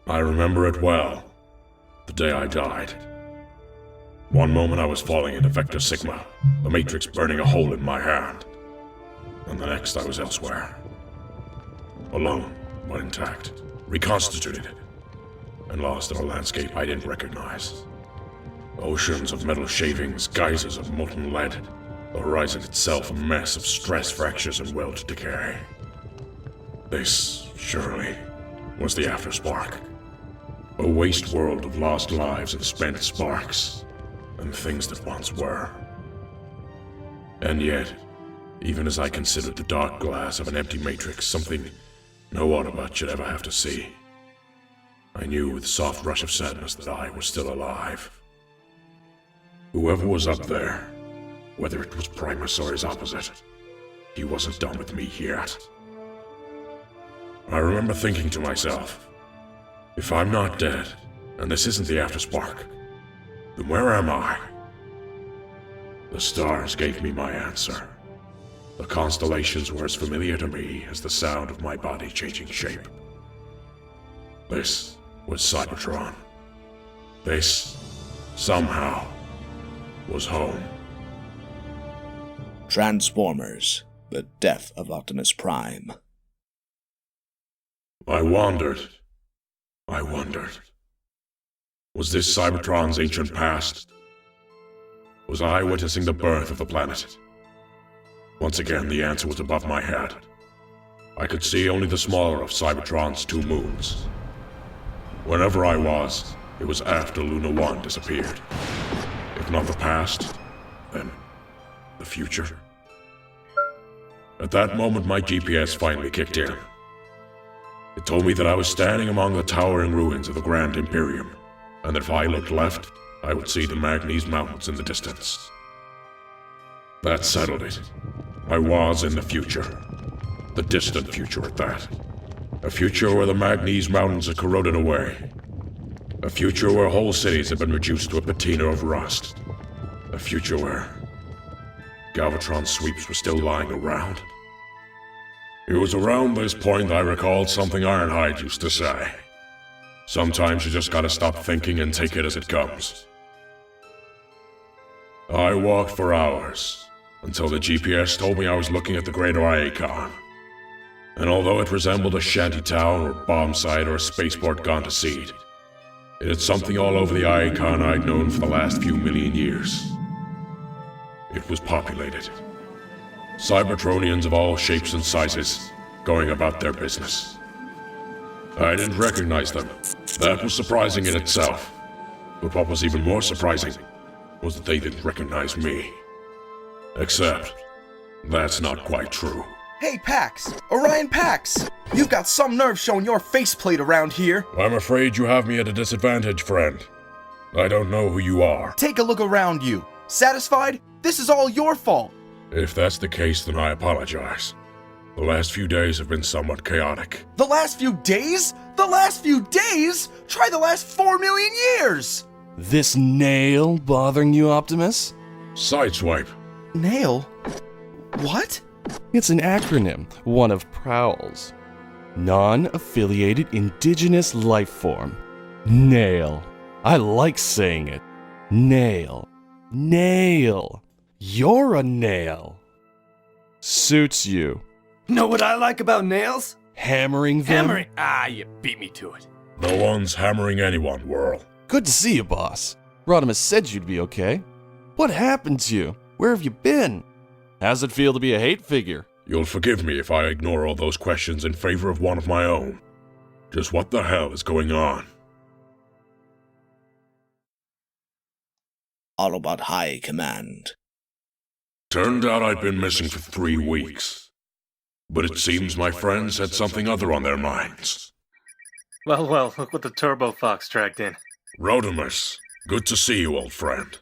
I remember it well, the day I died. One moment I was falling into Vector Sigma, the Matrix burning a hole in my hand, and the next I was elsewhere. Alone, but intact, reconstituted, and lost in a landscape I didn't recognize. Oceans of metal shavings, geysers of molten lead, the horizon itself a mess of stress fractures and weld decay. This, surely, was the Afterspark. A waste world of lost lives and spent sparks, and things that once were. And yet, even as I considered the dark glass of an empty matrix something no Autobot should ever have to see, I knew with a soft rush of sadness that I was still alive. Whoever was up there, whether it was Primus or his opposite, he wasn't done with me yet. I remember thinking to myself, if I'm not dead, and this isn't the Afterspark, then where am I? The stars gave me my answer. The constellations were as familiar to me as the sound of my body changing shape. This was Cybertron. This, somehow, was home. Transformers: The Death of Optimus Prime. I wondered. Was this Cybertron's ancient past? Was I witnessing the birth of the planet? Once again, the answer was above my head. I could see only the smaller of Cybertron's two moons. Wherever I was, it was after Luna 1 disappeared. If not the past, then the future. At that moment, my GPS finally kicked in. It told me that I was standing among the towering ruins of the Grand Imperium, and that if I looked left, I would see the Magnese Mountains in the distance. That settled it. I was in the future. The distant future at that. A future where the Magnese Mountains had corroded away. A future where whole cities had been reduced to a patina of rust. A future where Galvatron sweeps were still lying around. It was around this point I recalled something Ironhide used to say. Sometimes you just gotta stop thinking and take it as it comes. I walked for hours, until the GPS told me I was looking at the greater Icon. And although it resembled a shantytown or bomb site or a spaceport gone to seed, it had something all over the Icon I'd known for the last few million years. It was populated. Cybertronians of all shapes and sizes, going about their business. I didn't recognize them. That was surprising in itself. But what was even more surprising was that they didn't recognize me. Except, that's not quite true. Hey Pax! Orion Pax! You've got some nerve showing your faceplate around here. I'm afraid you have me at a disadvantage, friend. I don't know who you are. Take a look around you. Satisfied? This is all your fault. If that's the case, then I apologize. The last few days have been somewhat chaotic. The last few days? The last few days? Try the last 4 million years! This nail bothering you, Optimus? Sideswipe. Nail? What? It's an acronym, one of Prowl's. Non-affiliated indigenous life form. Nail. I like saying it. Nail. Nail. You're a nail. Suits you. Know what I like about nails? Hammering them. Hammering. Ah, you beat me to it. No one's hammering anyone, Whirl. Good to see you, boss. Rodimus said you'd be okay. What happened to you? Where have you been? How's it feel to be a hate figure? You'll forgive me if I ignore all those questions in favor of one of my own. Just what the hell is going on? Autobot High Command. Turned out I'd been missing for 3 weeks. But it seems my friends had something other on their minds. Well, look what the Turbo Fox dragged in. Rodimus, good to see you, old friend.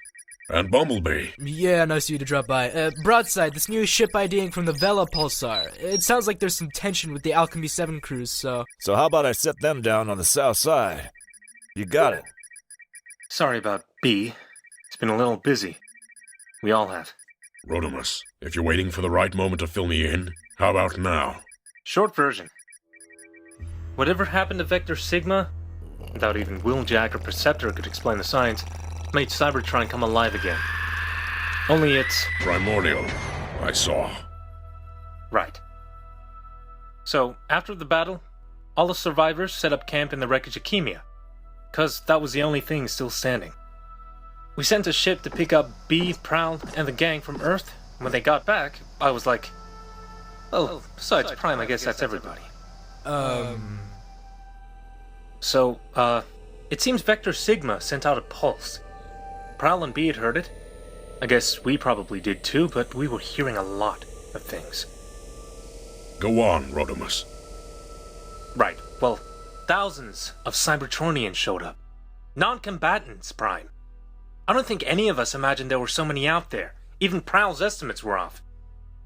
And Bumblebee. Yeah, nice of you to drop by. Broadside, this new ship IDing from the Vela Pulsar. It sounds like there's some tension with the Alchemy 7 crews, so... So how about I set them down on the south side? You got it. Sorry about B. It's been a little busy. We all have. Rodimus, if you're waiting for the right moment to fill me in, how about now? Short version. Whatever happened to Vector Sigma, without even Wheeljack or Perceptor could explain the science, made Cybertron come alive again. Only it's... Primordial, I saw. Right. So, after the battle, all the survivors set up camp in the wreckage of Chemia, because that was the only thing still standing. We sent a ship to pick up B, Prowl, and the gang from Earth. When they got back, I was like, oh, besides Prime, I guess that's everybody. So, it seems Vector Sigma sent out a pulse. Prowl and B had heard it. I guess we probably did too, but we were hearing a lot of things. Go on, Rodimus. Right, well, thousands of Cybertronians showed up. Non-combatants, Prime. I don't think any of us imagined there were so many out there. Even Prowl's estimates were off.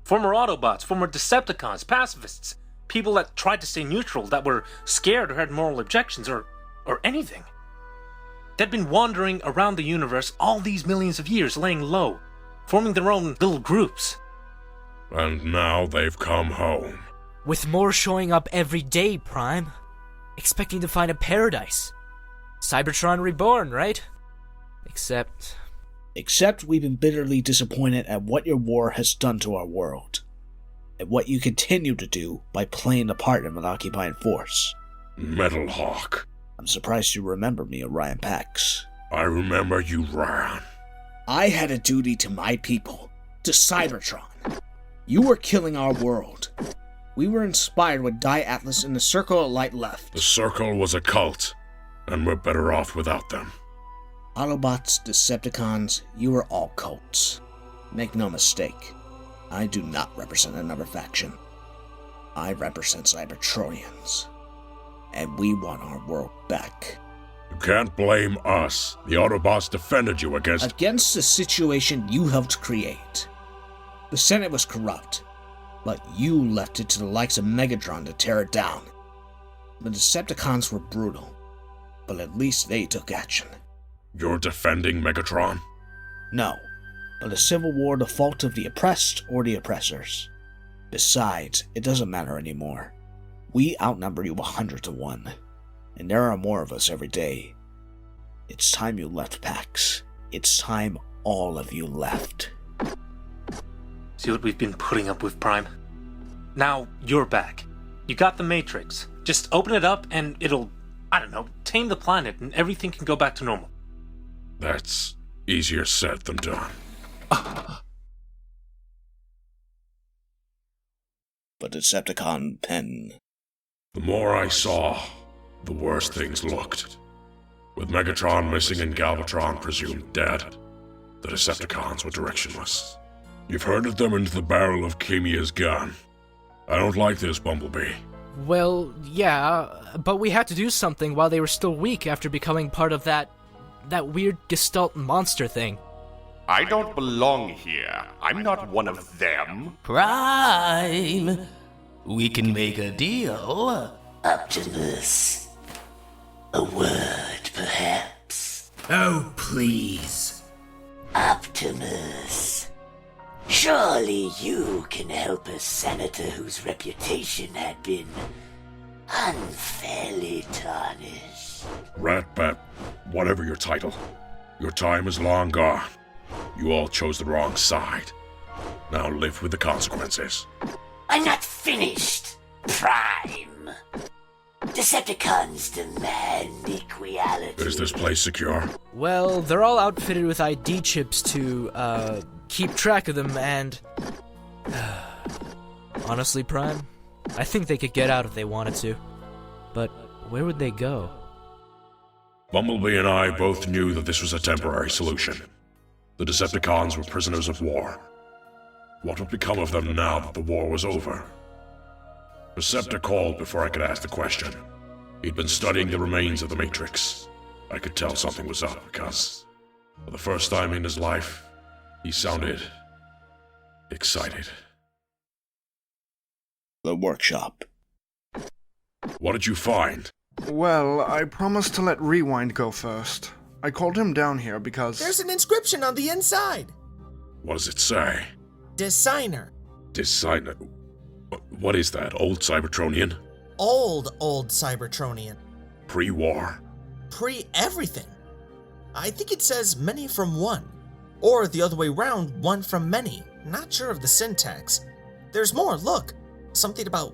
Former Autobots, former Decepticons, pacifists, people that tried to stay neutral, that were scared or had moral objections, or anything. They'd been wandering around the universe all these millions of years, laying low, forming their own little groups. And now they've come home. With more showing up every day, Prime. Expecting to find a paradise. Cybertron reborn, right? Except we've been bitterly disappointed at what your war has done to our world. And what you continue to do by playing a part in an occupying force. Metal Hawk. I'm surprised you remember me, Orion Pax. I remember you ran. I had a duty to my people, to Cybertron. You were killing our world. We were inspired when Die Atlas and the Circle of Light left. The Circle was a cult, and we're better off without them. Autobots, Decepticons, you are all cults. Make no mistake, I do not represent another faction. I represent Cybertronians. And we want our world back. You can't blame us. The Autobots defended you against the situation you helped create. The Senate was corrupt, but you left it to the likes of Megatron to tear it down. The Decepticons were brutal, but at least they took action. You're defending Megatron? No, but a civil war the fault of the oppressed or the oppressors. Besides, it doesn't matter anymore. We outnumber you 100 to 1, and there are more of us every day. It's time you left, Pax. It's time all of you left. See what we've been putting up with, Prime? Now you're back. You got the Matrix. Just open it up and it'll, I don't know, tame the planet and everything can go back to normal. That's easier said than done. But Decepticon pen. The more I saw, the worse things looked. With Megatron missing and Galvatron presumed dead, the Decepticons were directionless. You've herded them into the barrel of Chemia's gun. I don't like this, Bumblebee. Well, yeah, but we had to do something while they were still weak after becoming part of that weird Gestalt monster thing. I don't belong here. I'm not one of them. Prime! We can make a deal. Optimus. A word, perhaps. Oh, please. Optimus. Surely you can help a senator whose reputation had been unfairly tarnished. Ratbat, whatever your title, your time is long gone. You all chose the wrong side. Now live with the consequences. I'm not finished, Prime. Decepticons demand equality. Is this place secure? Well, they're all outfitted with ID chips to, keep track of them, and... honestly, Prime, I think they could get out if they wanted to. But where would they go? Bumblebee and I both knew that this was a temporary solution. The Decepticons were prisoners of war. What would become of them now that the war was over? Receptor called before I could ask the question. He'd been studying the remains of the Matrix. I could tell something was up because, for the first time in his life, he sounded excited. The workshop. What did you find? Well, I promised to let Rewind go first. I called him down here because... There's an inscription on the inside. What does it say? Designer. Designer? What is that, old Cybertronian? Old Cybertronian. Pre-war? Pre-everything. I think it says many from one. Or the other way round, one from many. Not sure of the syntax. There's more, look. Something about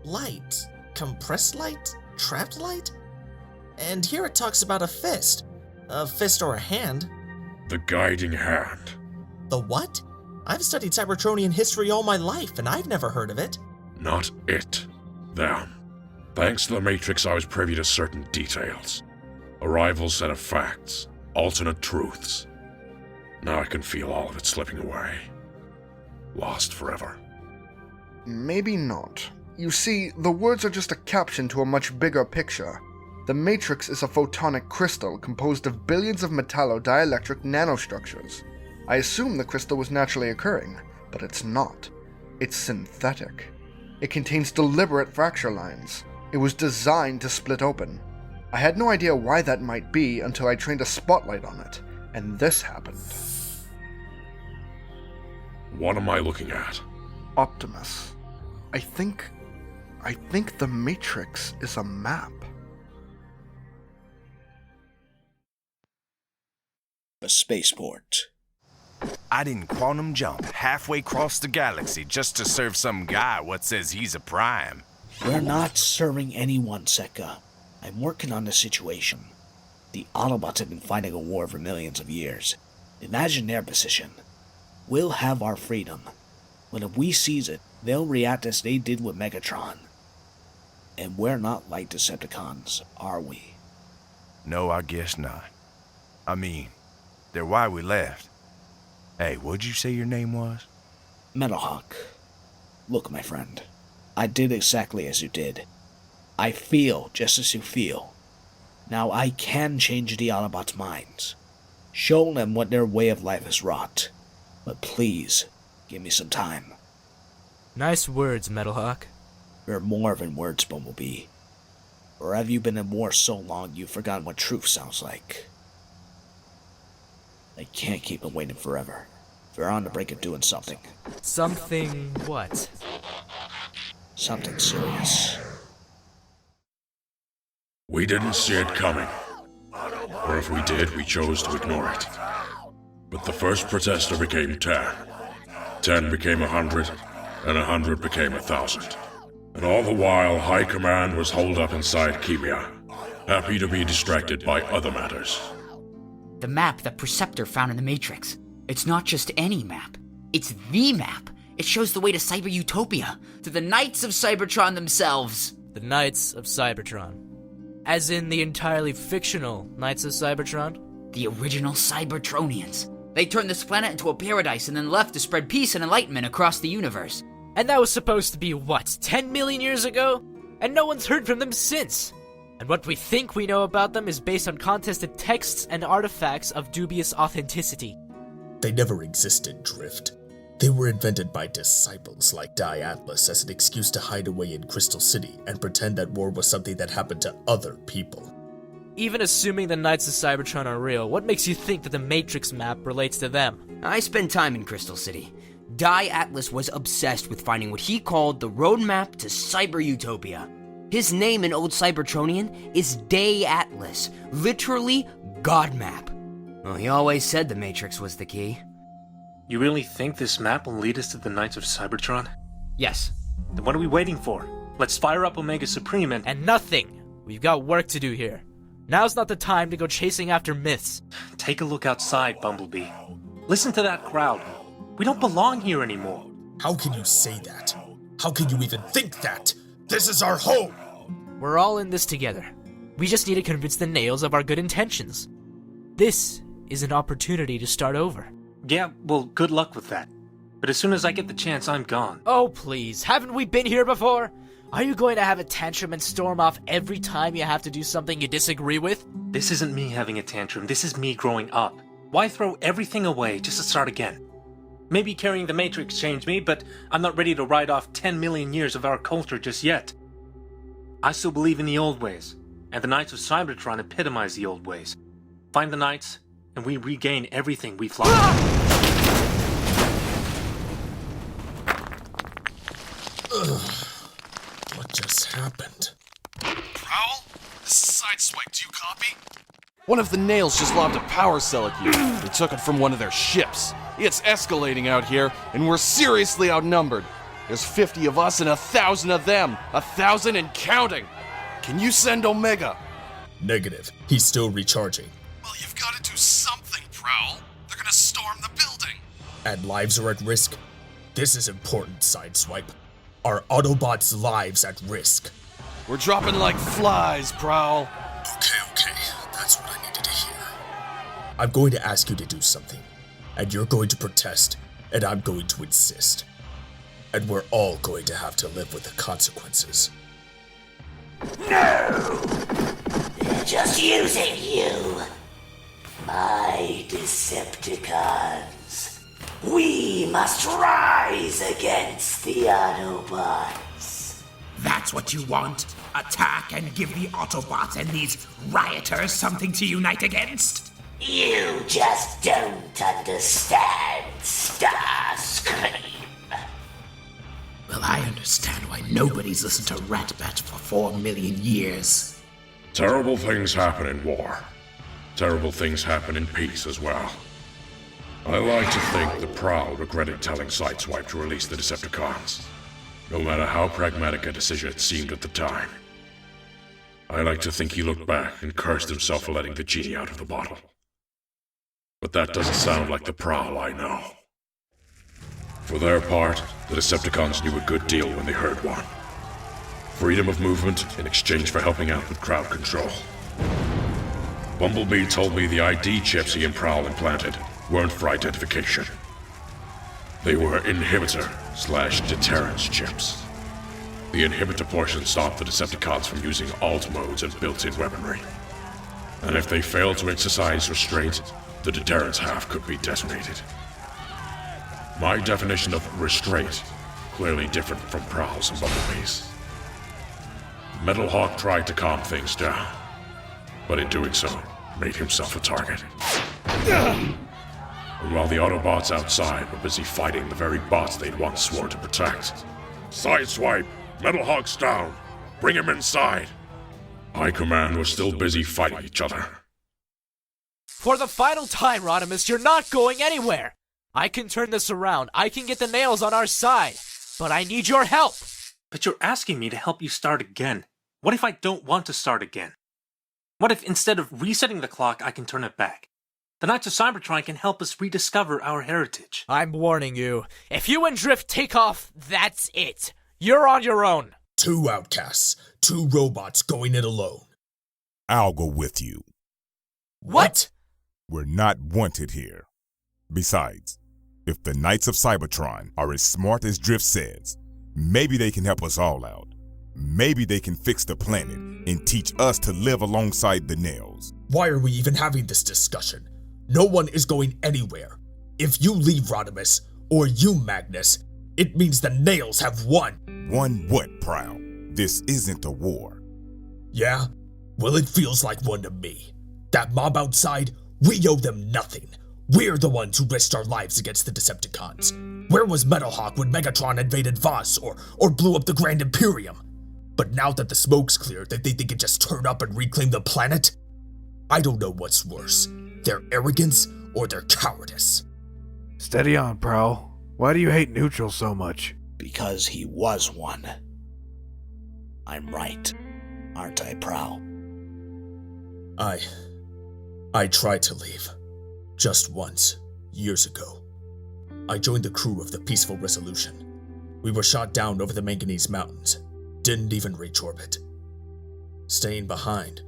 light. Compressed light? Trapped light? And here it talks about a fist. A fist or a hand. The guiding hand. The what? I've studied Cybertronian history all my life, and I've never heard of it. Not it. Them. Thanks to the Matrix, I was privy to certain details. A rival set of facts. Alternate truths. Now I can feel all of it slipping away. Lost forever. Maybe not. You see, the words are just a caption to a much bigger picture. The Matrix is a photonic crystal composed of billions of metallo-dielectric nanostructures. I assume the crystal was naturally occurring, but it's not. It's synthetic. It contains deliberate fracture lines. It was designed to split open. I had no idea why that might be until I trained a spotlight on it, and this happened. What am I looking at? Optimus. I think the Matrix is a map. A spaceport. I didn't quantum jump halfway across the galaxy just to serve some guy what says he's a prime. We're not serving anyone, Sekka. I'm working on the situation. The Autobots have been fighting a war for millions of years. Imagine their position. We'll have our freedom, but if we seize it, they'll react as they did with Megatron. And we're not like Decepticons, are we? No, I guess not. I mean, they're why we left. Hey, what'd you say your name was? Metalhawk. Look, my friend, I did exactly as you did. I feel just as you feel. Now I can change the Autobots' minds. Show them what their way of life has wrought. But please, give me some time. Nice words, Metalhawk. You're more than words, Bumblebee. Or have you been in war so long you've forgotten what truth sounds like? I can't keep them waiting forever. We're on the brink of doing something. Something what? Something serious. We didn't see it coming. Or if we did, we chose to ignore it. But the first protester became 10. 10 became 100, and 100 became 1,000. And all the while, High Command was holed up inside Chemia, happy to be distracted by other matters. The map that Perceptor found in the Matrix. It's not just any map. It's the map. It shows the way to Cyber Utopia, to the Knights of Cybertron themselves. The Knights of Cybertron. As in the entirely fictional Knights of Cybertron? The original Cybertronians. They turned this planet into a paradise and then left to spread peace and enlightenment across the universe. And that was supposed to be, what, 10 million years ago? And no one's heard from them since. And what we think we know about them is based on contested texts and artifacts of dubious authenticity. They never existed, Drift. They were invented by disciples like Die Atlas as an excuse to hide away in Crystal City and pretend that war was something that happened to other people. Even assuming the Knights of Cybertron are real, what makes you think that the Matrix map relates to them? I spent time in Crystal City. Die Atlas was obsessed with finding what he called the roadmap to Cyber Utopia. His name in Old Cybertronian is Day Atlas, literally God Map. Well, he always said the Matrix was the key. You really think this map will lead us to the Knights of Cybertron? Yes. Then what are we waiting for? Let's fire up Omega Supreme And nothing! We've got work to do here. Now's not the time to go chasing after myths. Take a look outside, Bumblebee. Listen to that crowd. We don't belong here anymore. How can you say that? How can you even think that? This is our home! We're all in this together. We just need to convince the Nails of our good intentions. This is an opportunity to start over. Yeah, well, good luck with that. But as soon as I get the chance, I'm gone. Oh, please. Haven't we been here before? Are you going to have a tantrum and storm off every time you have to do something you disagree with? This isn't me having a tantrum. This is me growing up. Why throw everything away just to start again? Maybe carrying the Matrix changed me, but I'm not ready to write off 10 million years of our culture just yet. I still believe in the old ways, and the Knights of Cybertron epitomize the old ways. Find the Knights, and we regain everything we've lost. What just happened? Prowl? Sideswipe, do you copy? One of the nails just lobbed a power cell at you. They took it from one of their ships. It's escalating out here, and we're seriously outnumbered. There's 50 of us and 1,000 of them. 1,000 and counting. Can you send Omega? Negative. He's still recharging. Well, you've got to do something, Prowl. They're gonna storm the building. And lives are at risk? This is important, Sideswipe. Are Autobots' lives at risk? We're dropping like flies, Prowl. Okay. That's what I needed to hear. I'm going to ask you to do something, and you're going to protest, and I'm going to insist. And we're all going to have to live with the consequences. No! They're just using you. My Decepticons. We must rise against the Autobots. That's what you want? Attack and give the Autobots and these rioters something to unite against? You just don't understand, Starscream. Well, I understand why nobody's listened to Ratbat for 4 million years. Terrible things happen in war. Terrible things happen in peace as well. I like to think the Prowl regretted telling Sideswipe to release the Decepticons, no matter how pragmatic a decision it seemed at the time. I like to think he looked back and cursed himself for letting the genie out of the bottle. But that doesn't sound like the Prowl I know. For their part, the Decepticons knew a good deal when they heard one. Freedom of movement in exchange for helping out with crowd control. Bumblebee told me the ID chips he and Prowl implanted weren't for identification. They were inhibitor/deterrence chips. The inhibitor portion stopped the Decepticons from using alt modes and built-in weaponry. And if they failed to exercise restraint, the deterrence half could be detonated. My definition of restraint clearly different from Prowl's and Bumblebee's. Metalhawk tried to calm things down, but in doing so, made himself a target. And while the Autobots outside were busy fighting the very bots they'd once sworn to protect. Sideswipe! Metalhawk's down! Bring him inside! High Command was still busy fighting each other. For the final time, Rodimus, you're not going anywhere! I can turn this around. I can get the nails on our side. But I need your help! But you're asking me to help you start again. What if I don't want to start again? What if instead of resetting the clock, I can turn it back? The Knights of Cybertron can help us rediscover our heritage. I'm warning you. If you and Drift take off, that's it. You're on your own. 2 outcasts. 2 robots going it alone. I'll go with you. What? We're not wanted here. Besides, if the Knights of Cybertron are as smart as Drift says, maybe they can help us all out. Maybe they can fix the planet and teach us to live alongside the nails. Why are we even having this discussion? No one is going anywhere. If you leave Rodimus, or you, Magnus, it means the nails have won. Won what, Prowl? This isn't a war. Yeah? Well, it feels like one to me. That mob outside, we owe them nothing. We're the ones who risked our lives against the Decepticons. Where was Metalhawk when Megatron invaded Voss or blew up the Grand Imperium? But now that the smoke's cleared, they think they can just turn up and reclaim the planet? I don't know what's worse, their arrogance or their cowardice. Steady on, Prowl. Why do you hate Neutral so much? Because he was one. I'm right, aren't I, Prowl? I tried to leave. Just once, years ago. I joined the crew of the Peaceful Resolution. We were shot down over the Manganese Mountains. Didn't even reach orbit. Staying behind,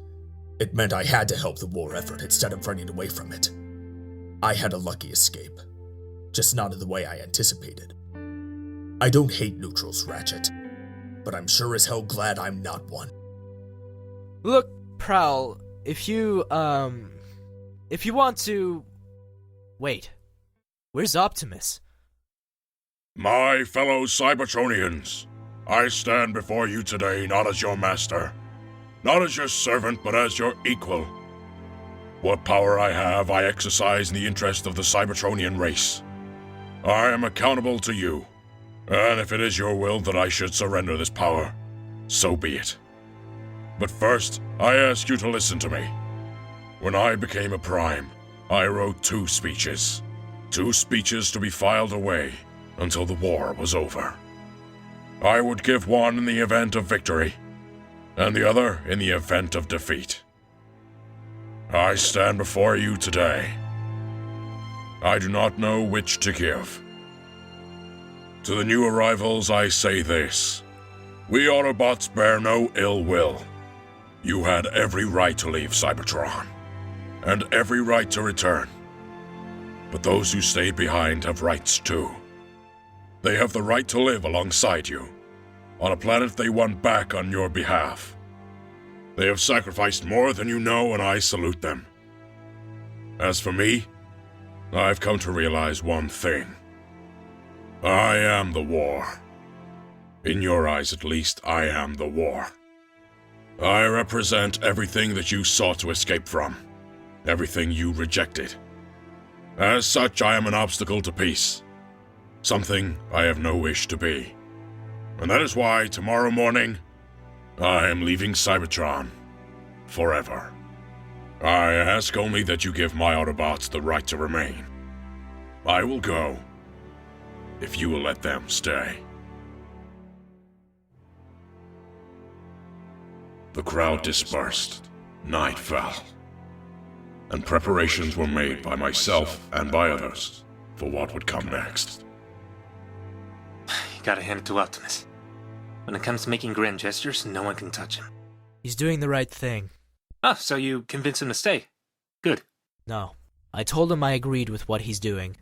it meant I had to help the war effort instead of running away from it. I had a lucky escape. just not in the way I anticipated. I don't hate neutrals, Ratchet, but I'm sure as hell glad I'm not one. Look, Prowl, if you want to... Wait, where's Optimus? My fellow Cybertronians, I stand before you today not as your master, not as your servant, but as your equal. What power I have, I exercise in the interest of the Cybertronian race. I am accountable to you, and if it is your will that I should surrender this power, so be it. But first, I ask you to listen to me. When I became a Prime, I wrote 2 speeches. 2 speeches to be filed away until the war was over. I would give one in the event of victory, and the other in the event of defeat. I stand before you today. I do not know which to give. To the new arrivals I say this. We Autobots bear no ill will. You had every right to leave Cybertron, and every right to return. But those who stayed behind have rights too. They have the right to live alongside you, on a planet they won back on your behalf. They have sacrificed more than you know, and I salute them. As for me, I've come to realize one thing. I am the war. In your eyes, at least, I am the war. I represent everything that you sought to escape from, everything you rejected. As such, I am an obstacle to peace, something I have no wish to be. And that is why, tomorrow morning, I am leaving Cybertron forever. I ask only that you give my Autobots the right to remain. I will go, if you will let them stay. The crowd dispersed, night fell, and preparations were made by myself and by others for what would come next. You gotta hand it to Optimus. When it comes to making grand gestures, no one can touch him. He's doing the right thing. Ah, so you convinced him to stay. Good. No, I told him I agreed with what he's doing.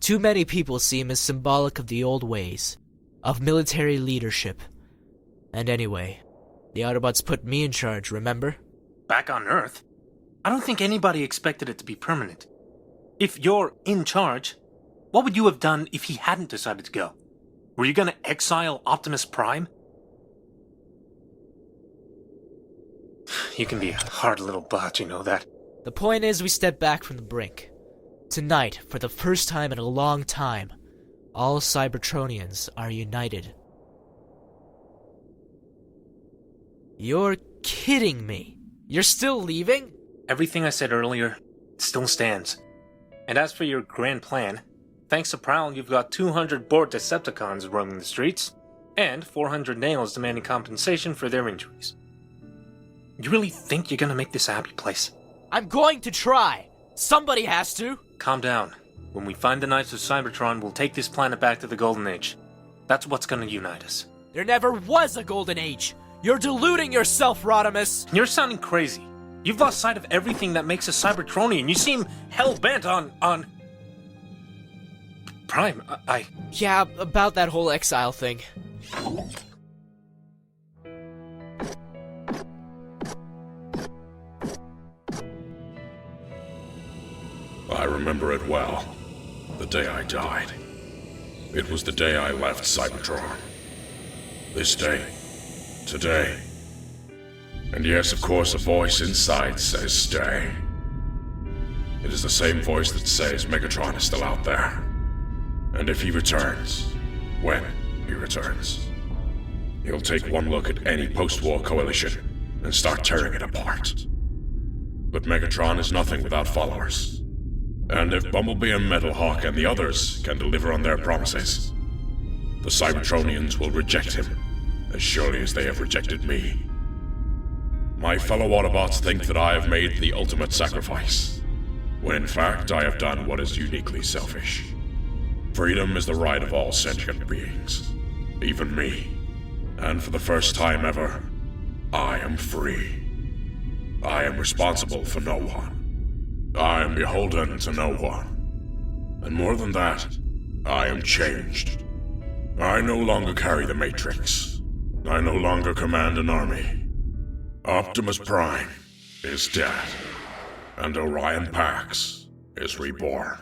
Too many people see him as symbolic of the old ways, of military leadership. And anyway, the Autobots put me in charge, remember? Back on Earth? I don't think anybody expected it to be permanent. If you're in charge, what would you have done if he hadn't decided to go? Were you gonna exile Optimus Prime? You can be a hard little bot, you know that. The point is, we step back from the brink. Tonight, for the first time in a long time, all Cybertronians are united. You're kidding me. You're still leaving? Everything I said earlier still stands. And as for your grand plan, thanks to Prowl, you've got 200 bored Decepticons roaming the streets, and 400 nails demanding compensation for their injuries. You really think you're gonna make this a happy place? I'm going to try! Somebody has to! Calm down. When we find the Knights of Cybertron, we'll take this planet back to the Golden Age. That's what's gonna unite us. There never was a Golden Age! You're deluding yourself, Rodimus! You're sounding crazy. You've lost sight of everything that makes a Cybertronian. You seem hell-bent on... Prime, I... Yeah, about that whole exile thing. I remember it well. The day I died. It was the day I left Cybertron. This day. Today. And yes, of course, a voice inside says stay. It is the same voice that says Megatron is still out there. And if he returns, when he returns, he'll take one look at any post-war coalition and start tearing it apart. But Megatron is nothing without followers. And if Bumblebee and Metalhawk and the others can deliver on their promises, the Cybertronians will reject him as surely as they have rejected me. My fellow Autobots think that I have made the ultimate sacrifice, when in fact I have done what is uniquely selfish. Freedom is the right of all sentient beings, even me. And for the first time ever, I am free. I am responsible for no one. I am beholden to no one. And more than that, I am changed. I no longer carry the Matrix. I no longer command an army. Optimus Prime is dead, and Orion Pax is reborn.